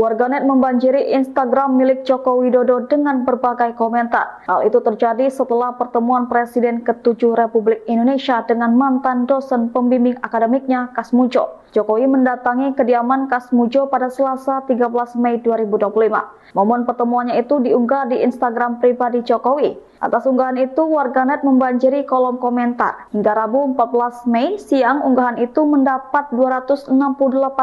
Warganet membanjiri Instagram milik Joko Widodo dengan berbagai komentar. Hal itu terjadi setelah pertemuan Presiden ke-7 Republik Indonesia dengan mantan dosen pembimbing akademiknya Kasmujo. Jokowi mendatangi kediaman Kasmujo pada Selasa 13 Mei 2025. Momen pertemuannya itu diunggah di Instagram pribadi Jokowi. Atas unggahan itu, warganet membanjiri kolom komentar. Hingga Rabu 14 Mei siang, unggahan itu mendapat 268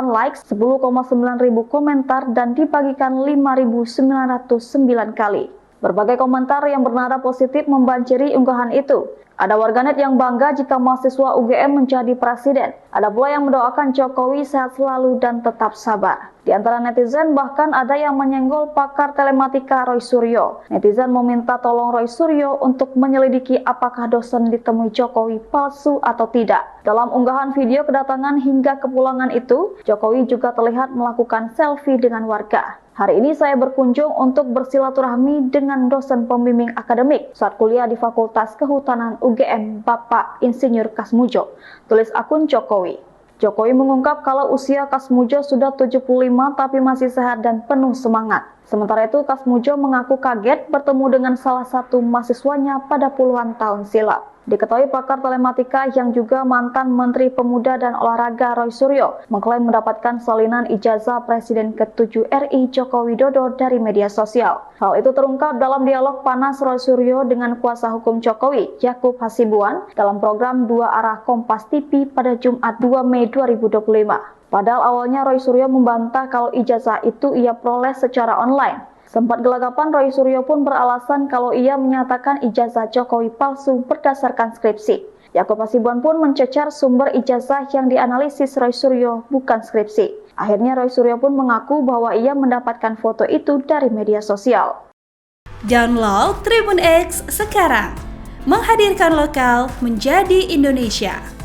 likes, 10,9 ribu komentar, dan dibagikan 5.909 kali. Berbagai komentar yang bernada positif membanjiri unggahan itu. Ada warganet yang bangga jika mahasiswa UGM menjadi presiden. Ada pula yang mendoakan Jokowi sehat selalu dan tetap sabar. Di antara netizen bahkan ada yang menyenggol pakar telematika Roy Suryo. Netizen meminta tolong Roy Suryo untuk menyelidiki apakah dosen ditemui Jokowi palsu atau tidak. Dalam unggahan video kedatangan hingga kepulangan itu, Jokowi juga terlihat melakukan selfie dengan warga. Hari ini saya berkunjung untuk bersilaturahmi dengan dosen pembimbing akademik saat kuliah di Fakultas Kehutanan UGM, Bapak Insinyur Kasmujo, tulis akun Jokowi. Jokowi mengungkap kalau usia Kasmujo sudah 75 tapi masih sehat dan penuh semangat. Sementara itu, Kasmujo mengaku kaget bertemu dengan salah satu mahasiswanya pada puluhan tahun silam. Diketahui pakar telematika yang juga mantan Menteri Pemuda dan Olahraga Roy Suryo mengklaim mendapatkan salinan ijazah Presiden ke-7 RI Joko Widodo dari media sosial. Hal itu terungkap dalam dialog panas Roy Suryo dengan kuasa hukum Jokowi, Yakub Hasibuan, dalam program Dua Arah Kompas TV pada Jumat 2 Mei 2025. Padahal awalnya Roy Suryo membantah kalau ijazah itu ia peroleh secara online. Sempat gelagapan, Roy Suryo pun beralasan kalau ia menyatakan ijazah Jokowi palsu berdasarkan skripsi. Yakub Hasibuan pun mencecar sumber ijazah yang dianalisis Roy Suryo bukan skripsi. Akhirnya Roy Suryo pun mengaku bahwa ia mendapatkan foto itu dari media sosial. Download Tribun X sekarang, menghadirkan lokal menjadi Indonesia.